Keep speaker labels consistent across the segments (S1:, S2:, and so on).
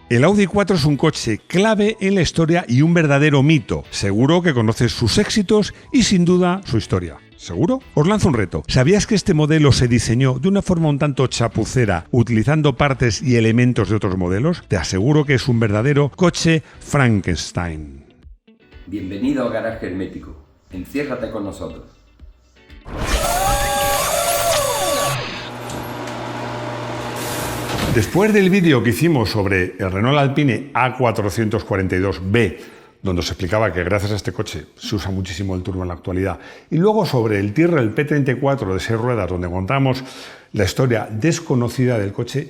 S1: El Audi 4 es un coche clave en la historia y un verdadero mito. Seguro que conoces sus éxitos y sin duda su historia. ¿Seguro? Os lanzo un reto. ¿Sabías que este modelo se diseñó de una forma un tanto chapucera, utilizando partes y elementos de otros modelos? Te aseguro que es un verdadero coche Frankenstein.
S2: Bienvenido a Garaje Hermético. Enciérrate con nosotros.
S1: Después del vídeo que hicimos sobre el Renault Alpine A442B, donde os explicaba que gracias a este coche se usa muchísimo el turbo en la actualidad, y luego sobre el Tyrrell P34 de 6 ruedas, donde contamos la historia desconocida del coche,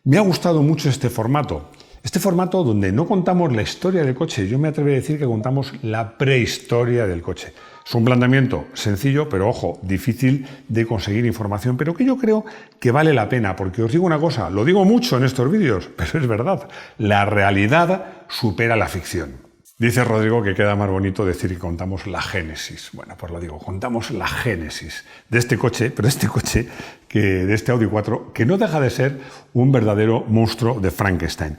S1: me ha gustado mucho este formato. Este formato donde no contamos la historia del coche, yo me atrevo a decir que contamos la prehistoria del coche. Es un planteamiento sencillo, pero ojo, difícil de conseguir información, pero que yo creo que vale la pena, porque os digo una cosa, lo digo mucho en estos vídeos, pero es verdad, la realidad supera la ficción. Dice Rodrigo que queda más bonito decir que contamos la génesis. Bueno, pues lo digo, contamos la génesis de este coche, pero de este Audi 4, que no deja de ser un verdadero monstruo de Frankenstein,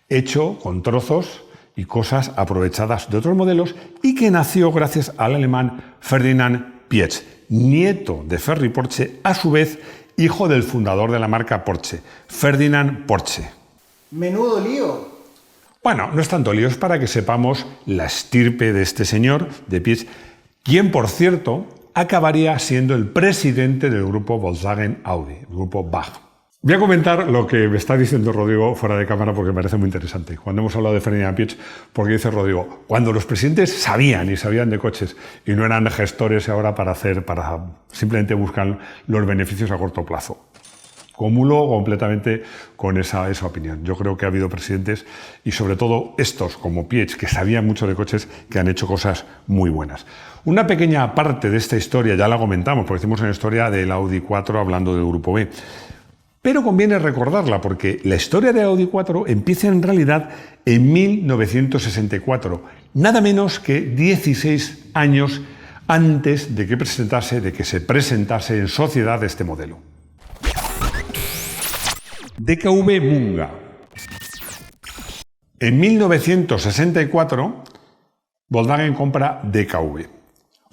S1: hecho con trozos y cosas aprovechadas de otros modelos y que nació gracias al alemán Ferdinand Piëch, nieto de Ferry Porsche, a su vez hijo del fundador de la marca Porsche, Ferdinand Porsche.
S3: ¡Menudo lío!
S1: Bueno, no es tanto lío, es para que sepamos la estirpe de este señor, de Piëch, quien, por cierto, acabaría siendo el presidente del grupo Volkswagen Audi, el grupo BAG. Voy a comentar lo que me está diciendo Rodrigo fuera de cámara porque me parece muy interesante. Cuando hemos hablado de Ferdinand Piëch, porque dice Rodrigo, cuando los presidentes sabían de coches y no eran gestores ahora para simplemente buscan los beneficios a corto plazo. Comulgo completamente con esa opinión. Yo creo que ha habido presidentes y sobre todo estos como Piëch, que sabían mucho de coches, que han hecho cosas muy buenas. Una pequeña parte de esta historia ya la comentamos, porque hicimos una historia del Audi 4 hablando del Grupo B. Pero conviene recordarla porque la historia de Audi 4 empieza en realidad en 1964, nada menos que 16 años antes de que se presentase en sociedad este modelo. DKV Munga. En 1964, Volkswagen compra DKV.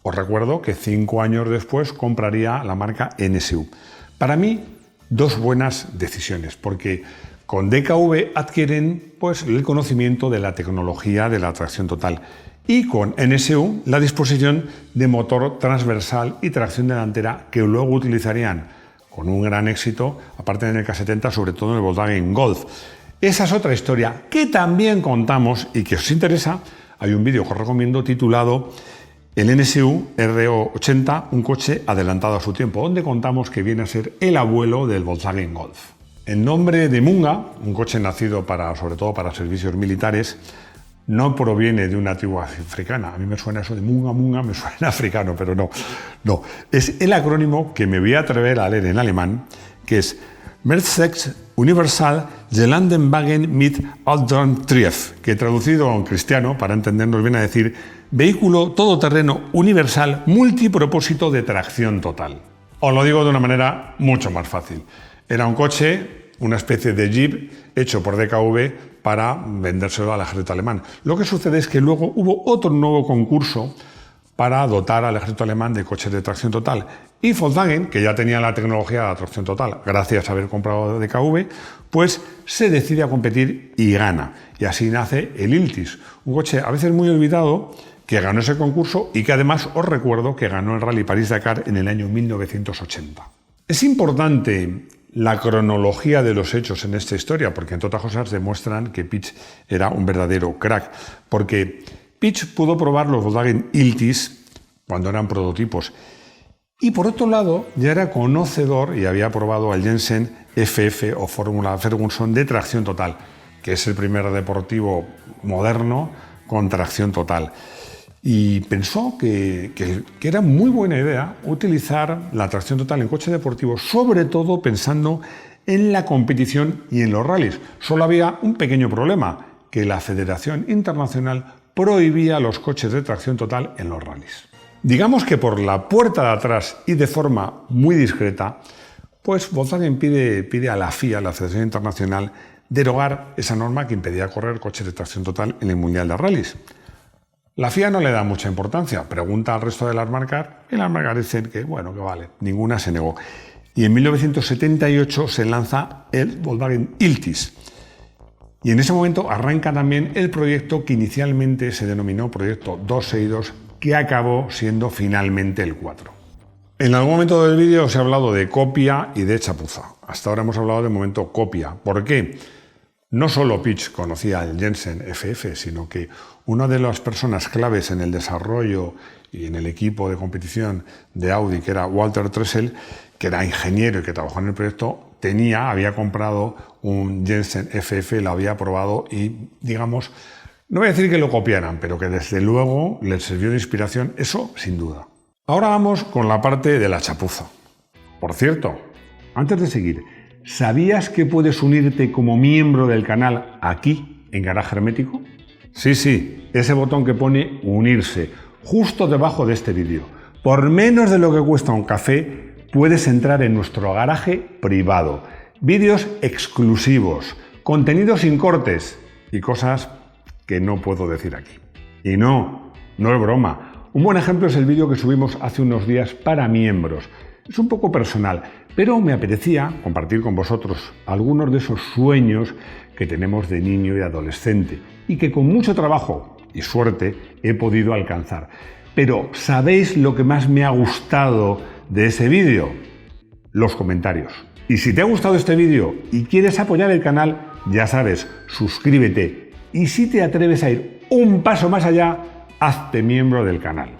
S1: Os recuerdo que 5 años después compraría la marca NSU. Para mí, dos buenas decisiones, porque con DKV adquieren el conocimiento de la tecnología de la tracción total y con NSU la disposición de motor transversal y tracción delantera que luego utilizarían con un gran éxito, aparte en el K70, sobre todo en el Volkswagen Golf. Esa es otra historia que también contamos y que os interesa. Hay un vídeo que os recomiendo titulado el NSU R80, un coche adelantado a su tiempo, donde contamos que viene a ser el abuelo del Volkswagen Golf. El nombre de Munga, un coche nacido sobre todo para servicios militares, no proviene de una tribu africana. A mí me suena eso de Munga, me suena africano, pero no. Es el acrónimo que me voy a atrever a leer en alemán, que es Mercedes Universal Gelandenwagen mit Allradantrieb, que traducido en cristiano, para entendernos, viene a decir vehículo todoterreno universal multipropósito de tracción total. Os lo digo de una manera mucho más fácil. Era un coche, una especie de Jeep, hecho por DKV para vendérselo al ejército alemán. Lo que sucede es que luego hubo otro nuevo concurso para dotar al ejército alemán de coches de tracción total. Y Volkswagen, que ya tenía la tecnología de la tracción total, gracias a haber comprado DKV, pues se decide a competir y gana. Y así nace el Iltis, un coche a veces muy olvidado, que ganó ese concurso y que además os recuerdo que ganó el Rally París-Dakar en el año 1980. Es importante la cronología de los hechos en esta historia, porque entre otras cosas demuestran que Piëch era un verdadero crack, porque Piëch pudo probar los Volkswagen Iltis cuando eran prototipos y por otro lado ya era conocedor y había probado el Jensen FF o Fórmula Ferguson de tracción total, que es el primer deportivo moderno con tracción total. Y pensó que era muy buena idea utilizar la tracción total en coches deportivos, sobre todo pensando en la competición y en los rallies. Solo había un pequeño problema, que la Federación Internacional prohibía los coches de tracción total en los rallies. Digamos que por la puerta de atrás y de forma muy discreta, pues Volkswagen pide a la FIA, la Federación Internacional, derogar esa norma que impedía correr coches de tracción total en el Mundial de Rallys. La FIA no le da mucha importancia, pregunta al resto de las marcas y las marcas dicen que bueno, que vale, ninguna se negó. Y en 1978 se lanza el Volkswagen Iltis. Y en ese momento arranca también el proyecto que inicialmente se denominó Proyecto 262, que acabó siendo finalmente el 4. En algún momento del vídeo os he hablado de copia y de chapuza. Hasta ahora hemos hablado del momento copia. ¿Por qué? No solo Piëch conocía el Jensen FF, sino que una de las personas claves en el desarrollo y en el equipo de competición de Audi, que era Walter Tresel, que era ingeniero y que trabajó en el proyecto, había comprado un Jensen FF, lo había probado y, digamos, no voy a decir que lo copiaran, pero que desde luego les sirvió de inspiración, eso sin duda. Ahora vamos con la parte de la chapuza. Por cierto, antes de seguir, ¿sabías que puedes unirte como miembro del canal aquí, en Garaje Hermético? Sí, ese botón que pone unirse, justo debajo de este vídeo. Por menos de lo que cuesta un café, puedes entrar en nuestro garaje privado. Vídeos exclusivos, contenido sin cortes y cosas que no puedo decir aquí. Y no es broma. Un buen ejemplo es el vídeo que subimos hace unos días para miembros. Es un poco personal, pero me apetecía compartir con vosotros algunos de esos sueños que tenemos de niño y adolescente y que con mucho trabajo y suerte he podido alcanzar. Pero ¿sabéis lo que más me ha gustado de ese vídeo? Los comentarios. Y si te ha gustado este vídeo y quieres apoyar el canal, ya sabes, suscríbete. Y si te atreves a ir un paso más allá, hazte miembro del canal.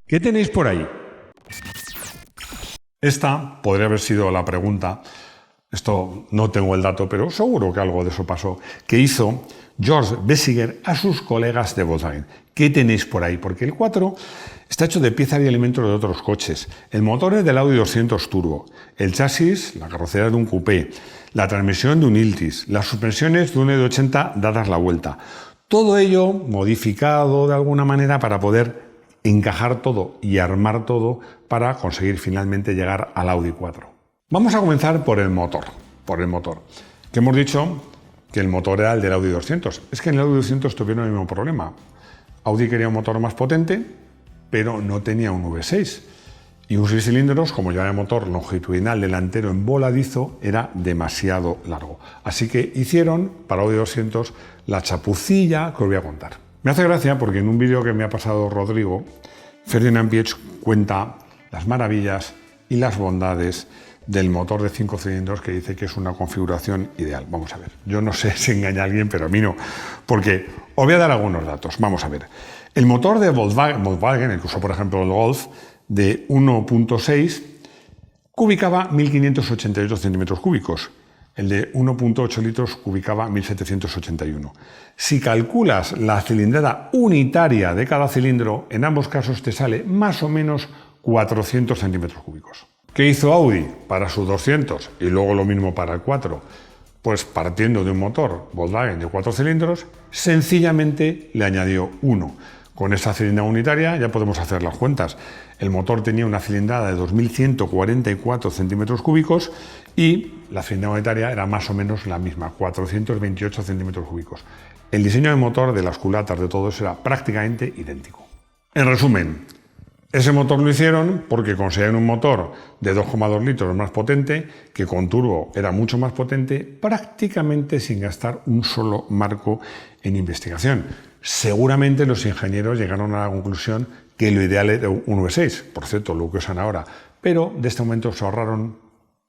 S1: ¿Qué tenéis por ahí? Esta podría haber sido la pregunta, esto no tengo el dato, pero seguro que algo de eso pasó, que hizo George Bessiger a sus colegas de Volkswagen. ¿Qué tenéis por ahí? Porque el 4 está hecho de piezas y elementos de otros coches. El motor es del Audi 200 Turbo, el chasis, la carrocería de un coupé, la transmisión de un Iltis, las suspensiones de un E80 dadas la vuelta. Todo ello modificado de alguna manera para poder encajar todo y armar todo para conseguir finalmente llegar al Audi 4. Vamos a comenzar por el motor. Que hemos dicho que el motor era el del Audi 200. Es que en el Audi 200 tuvieron el mismo problema. Audi quería un motor más potente, pero no tenía un V6. Y un 6 cilindros, como ya el motor longitudinal delantero en voladizo, era demasiado largo. Así que hicieron para Audi 200 la chapucilla que os voy a contar. Me hace gracia porque en un vídeo que me ha pasado Rodrigo, Ferdinand Piëch cuenta las maravillas y las bondades del motor de 5 cilindros, que dice que es una configuración ideal. Vamos a ver, yo no sé si engaña a alguien, pero a mí no, porque os voy a dar algunos datos. Vamos a ver, el motor de Volkswagen, el que usó por ejemplo el Golf, de 1.6, cubicaba 1.588 centímetros cúbicos. El de 1.8 litros cubicaba 1.781. Si calculas la cilindrada unitaria de cada cilindro, en ambos casos te sale más o menos 400 centímetros cúbicos. ¿Qué hizo Audi para sus 200 y luego lo mismo para el 4? Pues partiendo de un motor Volkswagen de 4 cilindros, sencillamente le añadió uno. Con esa cilindrada unitaria ya podemos hacer las cuentas. El motor tenía una cilindrada de 2.144 centímetros cúbicos y la cilindrada unitaria era más o menos la misma, 428 centímetros cúbicos. El diseño del motor, de las culatas, de todo eso era prácticamente idéntico. En resumen, ese motor lo hicieron porque conseguían un motor de 2,2 litros más potente, que con turbo era mucho más potente, prácticamente sin gastar un solo marco en investigación. Seguramente los ingenieros llegaron a la conclusión que lo ideal era un V6, por cierto, lo que usan ahora, pero de este momento se ahorraron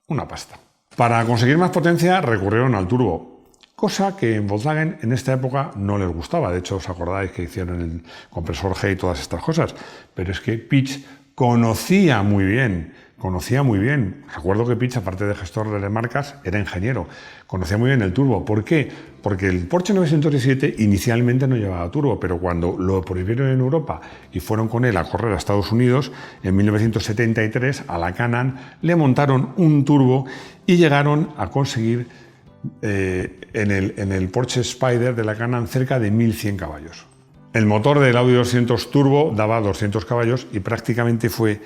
S1: una pasta. Para conseguir más potencia recurrieron al turbo, cosa que en Volkswagen en esta época no les gustaba. De hecho, os acordáis que hicieron el compresor G y todas estas cosas, pero es que Piëch conocía muy bien. Recuerdo que Piëch, aparte de gestor de marcas, era ingeniero. Conocía muy bien el turbo. ¿Por qué? Porque el Porsche 917 inicialmente no llevaba turbo, pero cuando lo prohibieron en Europa y fueron con él a correr a Estados Unidos, en 1973 a la Can-Am le montaron un turbo y llegaron a conseguir en el Porsche Spyder de la Can-Am cerca de 1.100 caballos. El motor del Audi 200 Turbo daba 200 caballos y prácticamente fue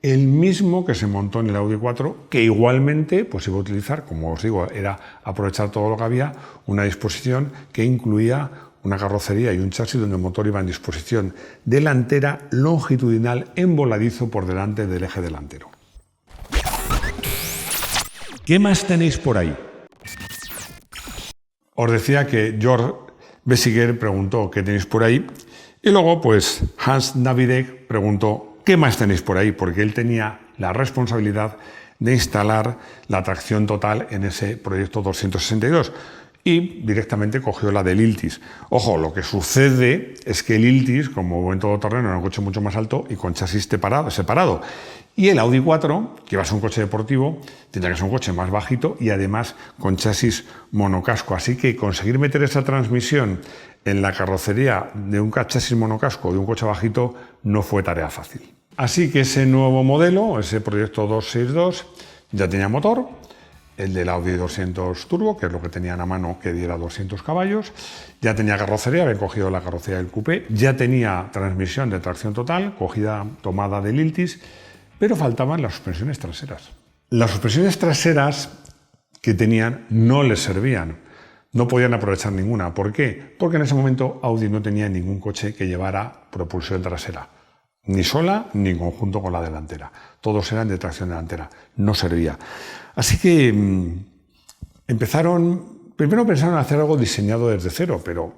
S1: el mismo que se montó en el Audi 4, que igualmente pues iba a utilizar, como os digo, era aprovechar todo lo que había, una disposición que incluía una carrocería y un chasis donde el motor iba en disposición delantera longitudinal en voladizo por delante del eje delantero. ¿Qué más tenéis por ahí? Os decía que George Bessiger preguntó qué tenéis por ahí y luego pues Hans Navidek preguntó qué más tenéis por ahí, porque él tenía la responsabilidad de instalar la tracción total en ese proyecto 262 y directamente cogió la del Iltis. Ojo, lo que sucede es que el Iltis, como buen todoterreno, era un coche mucho más alto y con chasis separado. Y el Audi 4, que iba a ser un coche deportivo, tenía que ser un coche más bajito y además con chasis monocasco. Así que conseguir meter esa transmisión en la carrocería de un chasis monocasco de un coche bajito no fue tarea fácil. Así que ese nuevo modelo, ese proyecto 262, ya tenía motor, el del Audi 200 Turbo, que es lo que tenían a mano que diera 200 caballos, ya tenía carrocería, habían cogido la carrocería del coupé, ya tenía transmisión de tracción total, tomada del Iltis, pero faltaban las suspensiones traseras. Las suspensiones traseras que tenían no les servían, no podían aprovechar ninguna. ¿Por qué? Porque en ese momento Audi no tenía ningún coche que llevara propulsión trasera, ni sola ni en conjunto con la delantera. Todos eran de tracción delantera, no servía. Así que primero pensaron hacer algo diseñado desde cero, pero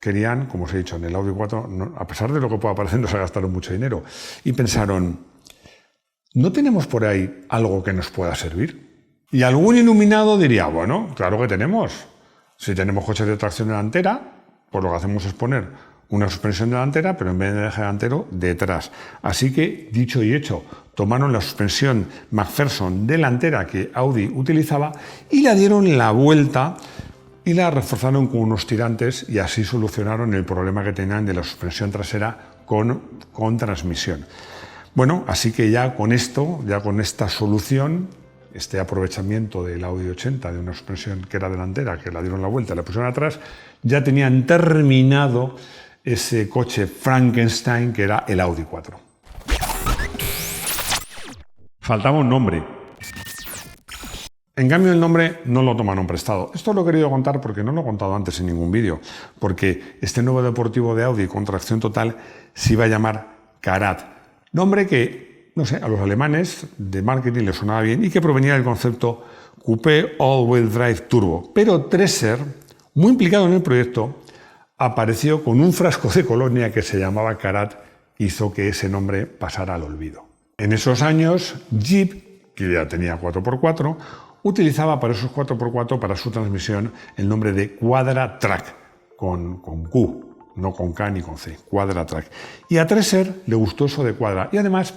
S1: querían, como os he dicho, en el Audi 4, a pesar de lo que pueda parecer, no se gastaron mucho dinero. Y pensaron, ¿no tenemos por ahí algo que nos pueda servir? Y algún iluminado diría, bueno, claro que tenemos. Si tenemos coches de tracción delantera, pues lo que hacemos es poner una suspensión delantera, pero en vez del eje delantero, detrás. Así que, dicho y hecho, tomaron la suspensión McPherson delantera que Audi utilizaba y la dieron la vuelta y la reforzaron con unos tirantes y así solucionaron el problema que tenían de la suspensión trasera con transmisión. Bueno, así que ya con esta solución, este aprovechamiento del Audi 80 de una suspensión que era delantera, que la dieron la vuelta y la pusieron atrás, ya tenían terminado ese coche Frankenstein que era el Audi 4. Faltaba un nombre. En cambio, el nombre no lo tomaron prestado. Esto lo he querido contar porque no lo he contado antes en ningún vídeo, porque este nuevo deportivo de Audi con tracción total se iba a llamar Karat. Nombre que, no sé, a los alemanes de marketing les sonaba bien y que provenía del concepto Coupé All-Wheel Drive Turbo. Pero Treser, muy implicado en el proyecto, apareció con un frasco de colonia que se llamaba Karat, hizo que ese nombre pasara al olvido. En esos años, Jeep, que ya tenía 4x4, utilizaba para esos 4x4, para su transmisión, el nombre de Quadra-Track, con Q, no con K ni con C, Quadra-Track. Y a Treser le gustó eso de cuadra. Y además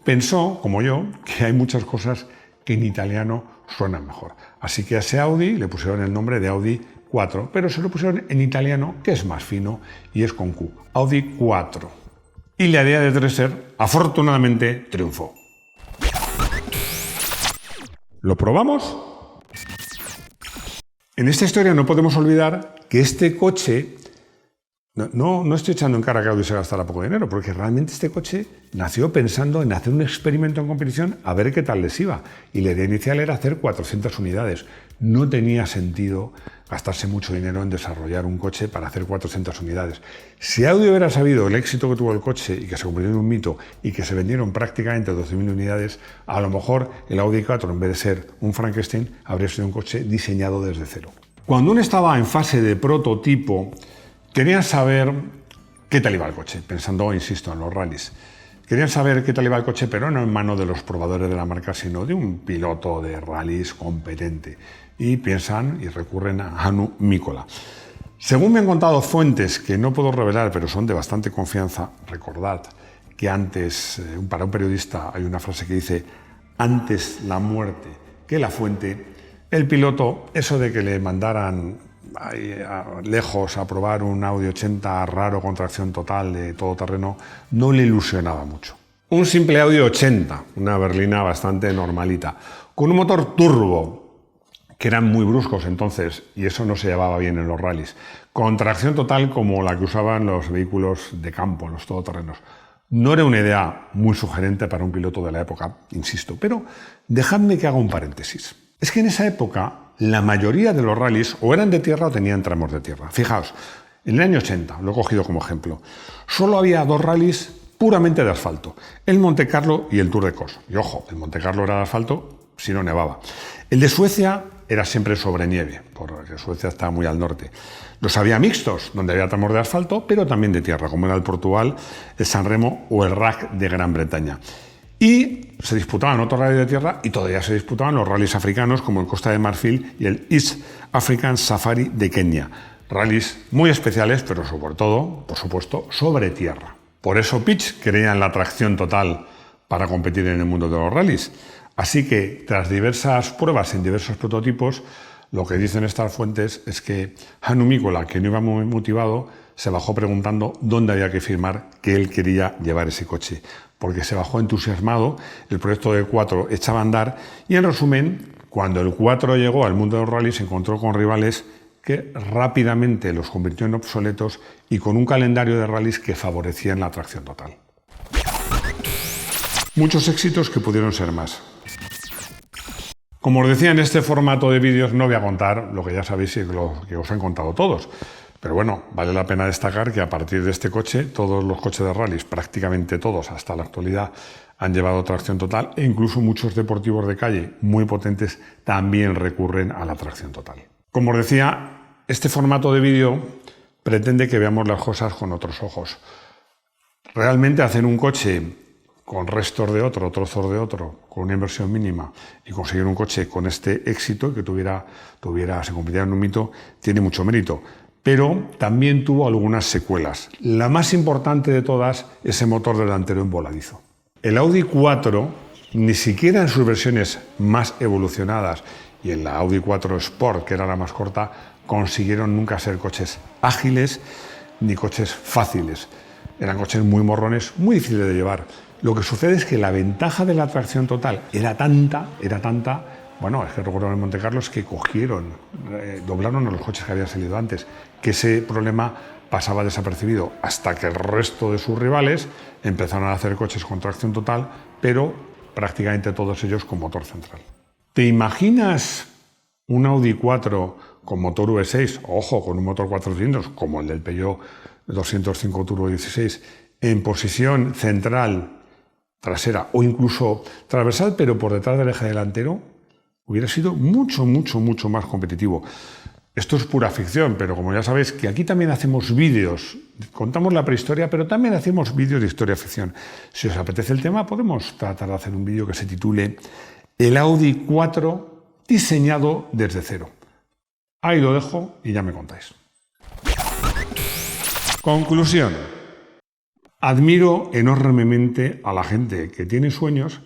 S1: pensó, como yo, que hay muchas cosas que en italiano suenan mejor. Así que a ese Audi le pusieron el nombre de Audi 4, pero se lo pusieron en italiano, que es más fino, y es con Q, Audi 4. Y la idea de Treser, afortunadamente, triunfó. ¿Lo probamos? En esta historia no podemos olvidar que este coche, no estoy echando en cara que Audi se gastara poco dinero, porque realmente este coche nació pensando en hacer un experimento en competición a ver qué tal les iba. Y la idea inicial era hacer 400 unidades. No tenía sentido gastarse mucho dinero en desarrollar un coche para hacer 400 unidades. Si Audi hubiera sabido el éxito que tuvo el coche y que se convirtió en un mito y que se vendieron prácticamente 12.000 unidades, a lo mejor el Audi 4, en vez de ser un Frankenstein, habría sido un coche diseñado desde cero. Cuando uno estaba en fase de prototipo, querían saber qué tal iba el coche, pensando, insisto, en los rallies. Querían saber qué tal iba el coche, pero no en manos de los probadores de la marca, sino de un piloto de rallies competente. Y piensan y recurren a Hannu Mikkola. Según me han contado fuentes que no puedo revelar, pero son de bastante confianza, recordad que antes, para un periodista, hay una frase que dice: antes la muerte que la fuente. El piloto, eso de que le mandaran lejos a probar un Audi 80 raro con tracción total de todoterreno, no le ilusionaba mucho. Un simple Audi 80, una berlina bastante normalita, con un motor turbo, que eran muy bruscos entonces, y eso no se llevaba bien en los rallies, con tracción total como la que usaban los vehículos de campo, los todoterrenos. No era una idea muy sugerente para un piloto de la época, insisto, pero dejadme que haga un paréntesis. Es que en esa época la mayoría de los rallies o eran de tierra o tenían tramos de tierra. Fijaos, en el año 80, lo he cogido como ejemplo, solo había 2 rallies puramente de asfalto, el Monte Carlo y el Tour de Cos. Y ojo, el Monte Carlo era de asfalto si no nevaba. El de Suecia era siempre sobre nieve, porque Suecia está muy al norte. Los había mixtos, donde había tramos de asfalto, pero también de tierra, como era el Portugal, el San Remo o el RAC de Gran Bretaña. Y se disputaban otros rallies de tierra y todavía se disputaban los rallies africanos como el Costa de Marfil y el East African Safari de Kenia. Rallies muy especiales, pero sobre todo, por supuesto, sobre tierra. Por eso Pitch creía en la tracción total para competir en el mundo de los rallies. Así que, tras diversas pruebas en diversos prototipos, lo que dicen estas fuentes es que Hannu Mikkola, que no iba muy motivado, se bajó preguntando dónde había que firmar que él quería llevar ese coche, porque se bajó entusiasmado, el proyecto del 4 echaba a andar y, en resumen, cuando el 4 llegó al mundo de los rallies se encontró con rivales que rápidamente los convirtió en obsoletos y con un calendario de rallies que favorecían la tracción total. Muchos éxitos que pudieron ser más. Como os decía, en este formato de vídeos no voy a contar lo que ya sabéis y lo que os han contado todos. Pero bueno, vale la pena destacar que a partir de este coche, todos los coches de rallies, prácticamente todos hasta la actualidad, han llevado tracción total e incluso muchos deportivos de calle muy potentes también recurren a la tracción total. Como os decía, este formato de vídeo pretende que veamos las cosas con otros ojos. Realmente hacer un coche con restos de otro, trozos de otro, con una inversión mínima y conseguir un coche con este éxito que se convirtiera en un mito, tiene mucho mérito. Pero también tuvo algunas secuelas. La más importante de todas, ese motor delantero envoladizo. El Audi 4, ni siquiera en sus versiones más evolucionadas y en la Audi 4 Sport, que era la más corta, consiguieron nunca ser coches ágiles ni coches fáciles. Eran coches muy morrones, muy difíciles de llevar. Lo que sucede es que la ventaja de la tracción total era tanta, bueno, es que recuerdo en Monte Carlo que doblaron a los coches que habían salido antes, que ese problema pasaba desapercibido hasta que el resto de sus rivales empezaron a hacer coches con tracción total, pero prácticamente todos ellos con motor central. ¿Te imaginas un Audi 4 con motor V6, ojo, con un motor 4 cilindros, como el del Peugeot 205 Turbo 16, en posición central trasera o incluso transversal, pero por detrás del eje delantero? Hubiera sido mucho más competitivo. Esto es pura ficción, pero como ya sabéis que aquí también hacemos vídeos, contamos la prehistoria, pero también hacemos vídeos de historia-ficción. Si os apetece el tema, podemos tratar de hacer un vídeo que se titule El Audi 4 diseñado desde cero. Ahí lo dejo y ya me contáis. Conclusión. Admiro enormemente a la gente que tiene sueños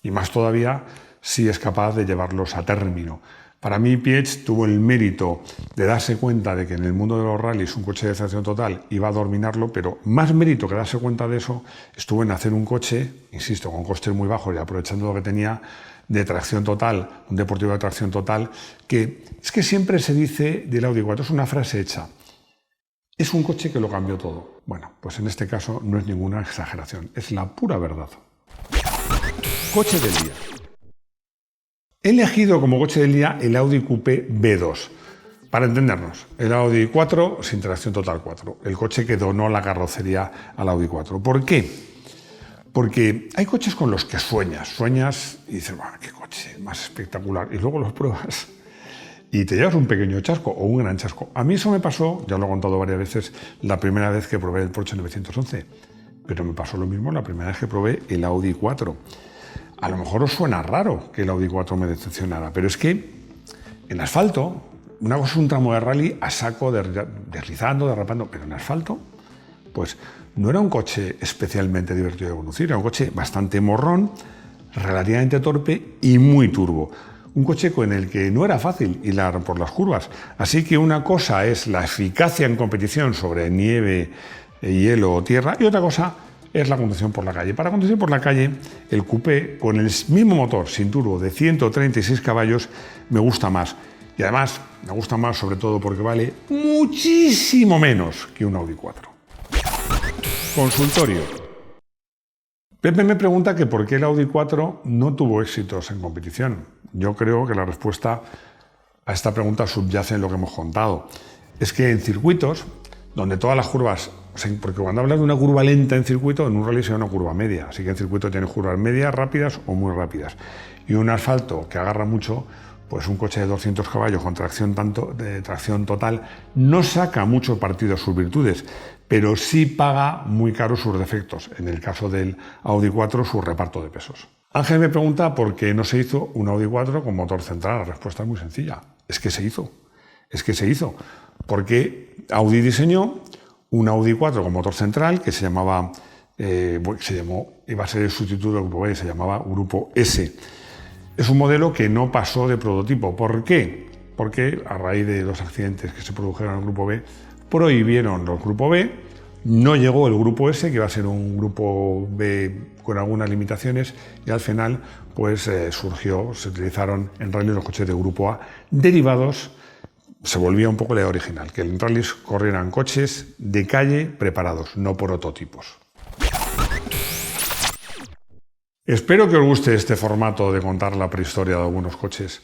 S1: y más todavía si es capaz de llevarlos a término. Para mí, Pietsch tuvo el mérito de darse cuenta de que en el mundo de los rallies un coche de tracción total iba a dominarlo, pero más mérito que darse cuenta de eso estuvo en hacer un coche, insisto, con costes muy bajos y aprovechando lo que tenía de tracción total, un deportivo de tracción total, que es que siempre se dice del Audi 4, es una frase hecha. Es un coche que lo cambió todo. Bueno, pues en este caso no es ninguna exageración, es la pura verdad. Coche del día. He elegido como coche del día el Audi Coupé B2. Para entendernos, el Audi 4 sin tracción total 4, el coche que donó la carrocería al Audi 4. ¿Por qué? Porque hay coches con los que sueñas y dices, bueno, qué coche más espectacular, y luego los pruebas y te llevas un pequeño chasco o un gran chasco. A mí eso me pasó, ya lo he contado varias veces, la primera vez que probé el Porsche 911, pero me pasó lo mismo la primera vez que probé el Audi 4. A lo mejor os suena raro que el Audi 4 me decepcionara, pero es que en asfalto, una cosa es un tramo de rally a saco, deslizando, derrapando, pero en asfalto, pues no era un coche especialmente divertido de conducir, era un coche bastante morrón, relativamente torpe y muy turbo. Un coche con el que no era fácil hilar por las curvas. Así que una cosa es la eficacia en competición sobre nieve, hielo o tierra, y otra cosa es la conducción por la calle. Para conducir por la calle, el coupé con el mismo motor sin turbo de 136 caballos me gusta más. Y además me gusta más sobre todo porque vale muchísimo menos que un Audi 4. Consultorio. Pepe me pregunta que por qué el Audi 4 no tuvo éxitos en competición. Yo creo que la respuesta a esta pregunta subyace en lo que hemos contado. Es que en circuitos donde todas las curvas, porque cuando hablas de una curva lenta en circuito, en un rally sea una curva media, así que en circuito tienes curvas medias, rápidas o muy rápidas. Y un asfalto que agarra mucho, pues un coche de 200 caballos con tracción total no saca mucho partido de sus virtudes, pero sí paga muy caro sus defectos. En el caso del Audi 4, su reparto de pesos. Ángel me pregunta por qué no se hizo un Audi 4 con motor central. La respuesta es muy sencilla. Es que se hizo. Porque Audi diseñó un Audi 4 con motor central que iba a ser el sustituto del Grupo B, se llamaba Grupo S. Es un modelo que no pasó de prototipo. ¿Por qué? Porque a raíz de los accidentes que se produjeron en el Grupo B, prohibieron los Grupo B, no llegó el Grupo S, que iba a ser un Grupo B con algunas limitaciones, y al final pues se utilizaron en rally los coches de Grupo A derivados. Se volvía un poco la idea original, que en rallies corrieran coches de calle preparados, no prototipos. Espero que os guste este formato de contar la prehistoria de algunos coches.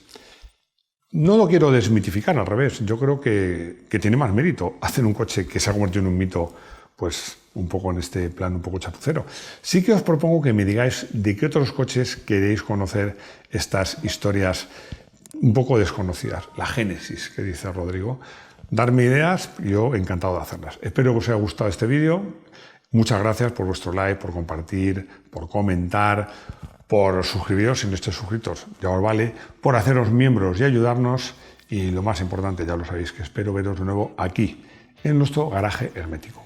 S1: No lo quiero desmitificar, al revés. Yo creo que tiene más mérito hacer un coche que se ha convertido en un mito, pues un poco en este plan un poco chapucero. Sí que os propongo que me digáis de qué otros coches queréis conocer estas historias un poco desconocidas. La génesis, que dice Rodrigo. Darme ideas, yo encantado de hacerlas. Espero que os haya gustado este vídeo. Muchas gracias por vuestro like, por compartir, por comentar, por suscribiros si no estáis suscritos, ya os vale, por haceros miembros y ayudarnos, y lo más importante, ya lo sabéis, que espero veros de nuevo aquí, en nuestro garaje hermético.